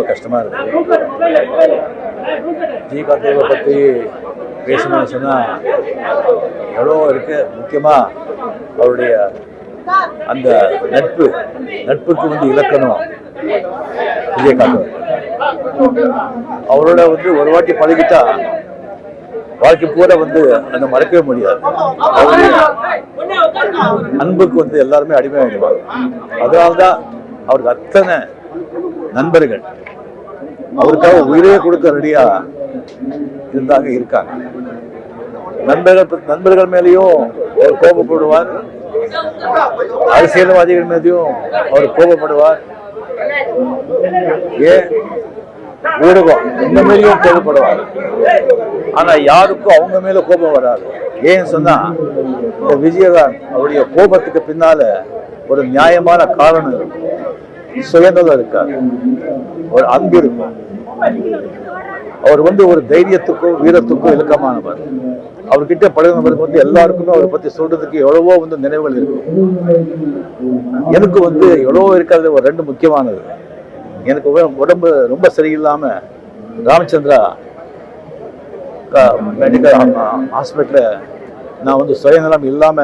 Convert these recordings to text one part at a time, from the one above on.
ரொம்ப கஷ்டமாக இருக்குது. விஜயகாந்த் அவர்களை பற்றி பேசணும்னு சொன்னால் எவ்வளோ இருக்குது. முக்கியமாக அவருடைய அந்த நட்புக்கு இலக்கணம் விஜயகாந்த். அவரோட ஒரு வாட்டி பழகிட்டா வாழ்க்கை பூரா அந்த மறக்கவே முடியாது. அவருடைய அன்புக்கு எல்லாருமே அடிமையாகிடுவாங்க. அதனால்தான் அவருக்கு அத்தனை நண்பர்கள் அவருக்காக உயிரையே கொடுக்க ரெடியா இருக்காங்க. நண்பர்கள் மேலேயும் அவர் கோபப்படுவார், அரசியல்வாதிகள் மீதையும் அவர் கோபப்படுவார், ஏன் ஊடகம் இந்த மாதிரியும் கோபப்படுவார். ஆனா யாருக்கும் அவங்க மேல கோபம் வராது. ஏன்னு சொன்னா இந்த விஜயகாந்த் அவருடைய கோபத்துக்கு பின்னால ஒரு நியாயமான காரணம் இருக்கும், சுயநலம் இருக்காது, ஒரு அன்பு இருக்கும். அவர் ஒரு தைரியத்துக்கும் வீரத்துக்கும் இலக்கமானவர். அவர்கிட்ட பழகினவருக்கு எல்லாருக்குமே அவரை பத்தி சொல்றதுக்கு எவ்வளவோ நினைவுகள் இருக்கும். எனக்கு எவ்வளவோ இருக்காது. ஒரு ரெண்டு முக்கியமானது, எனக்கு உடம்பு ரொம்ப சரியில்லாம ராமச்சந்திரா மெடிக்கல் ஹாஸ்பிட்டல நான் சுயநலம் இல்லாம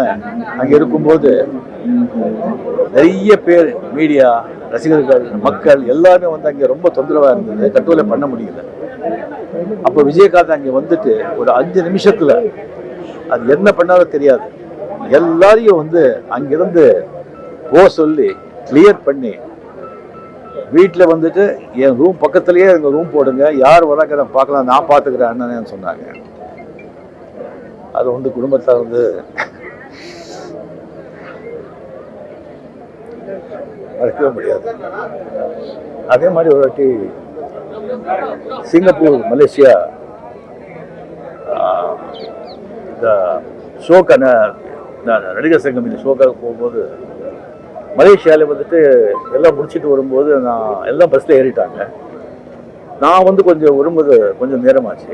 அங்க இருக்கும்போது நிறைய பேர், மீடியா, ரசிகர்கள், மக்கள் எல்லாருமே அங்க ரொம்ப தொந்தரவா இருந்தது, கண்ட்ரோலே பண்ண முடியல. அப்போ விஜயகாந்த் அங்க ஒரு 5 நிமிஷத்துல அது என்ன பண்ணாலும் தெரியாது, எல்லாரையும் அங்கிருந்து சொல்லி கிளியர் பண்ணி வீட்டில் என் ரூம் பக்கத்துலயே எங்க ரூம் போடுங்க, யார் வராங்க நான் பார்க்கலாம், நான் பார்த்துக்கிறேன் அண்ணன்னு சொன்னாங்க. அது குடும்பத்தார் மறக்கவே முடியாது. அதே மாதிரி ஒரு வாட்டி சிங்கப்பூர், மலேசியா இந்த ஷோக்கான நடிகர் சங்கம் இந்த ஷோக்காக போகும்போது மலேசியாவில் எல்லாம் முடிச்சுட்டு வரும்போது நான் எல்லாம் பஸ்ஸில் ஏறிட்டாங்க. நான் கொஞ்சம் வரும்போது கொஞ்சம் நேரமாச்சு.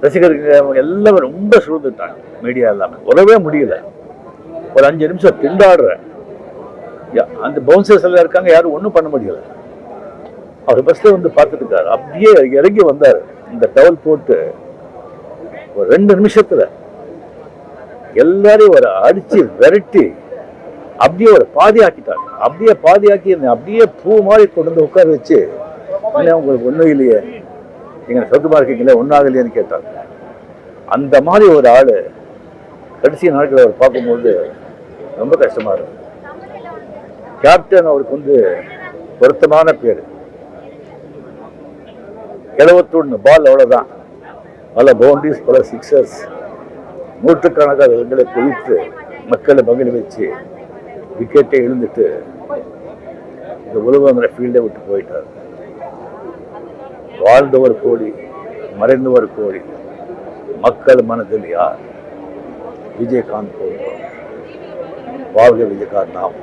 ரசிகர்கள் எல்லாமே ரொம்ப சூழ்ந்துட்டாங்க, மீடியா எல்லாமே வரவே முடியல. ஒரு 5 நிமிஷம் திண்டாடுறேன். அந்த பவுன்சர்ஸ் எல்லாம் இருக்காங்க, யாரும் ஒன்றும் பண்ண முடியல. அவர் பஸ்ல பார்த்துட்டு இருக்காரு. அப்படியே இறங்கி வந்தார், இந்த டவல் போட்டு ஒரு 2 நிமிஷத்துல எல்லாரையும் ஒரு அடிச்சு விரட்டி அப்படியே ஒரு பாதியாக்கிட்டாங்க. அப்படியே பாதியாக்கி அப்படியே பூ மாதிரி கொண்டு உட்கார வச்சு, உங்களுக்கு ஒன்றும் இல்லையே, நீங்க சொந்தமா இருக்கீங்களே, ஒன்றாகலையேன்னு கேட்டாங்க. அந்த மாதிரி ஒரு ஆளு கடைசி நாட்கள் அவர் பார்க்கும்போது ரொம்ப கஷ்டமா இருக்கு. கேப்டன் அவருக்கு பொருத்தமான பேரு. 71 பால், அவ்வளவுதான். பல பவுண்டரிஸ், பல சிக்ஸர்ஸ், நூற்றுக்கணக்கான இடங்களை குவித்து மக்களை மகிழ வச்சு விக்கெட்டை எழுந்துட்டு இந்த உலகங்கிற ஃபீல்டை விட்டு போயிட்டார். வாழ்ந்தவர் கோடி, மறைந்தவர் கோடி, மக்கள் மனதில் யார்? விஜயகாந்த் போன்றோம். வாழ்க விஜயகாந்த் நாம்.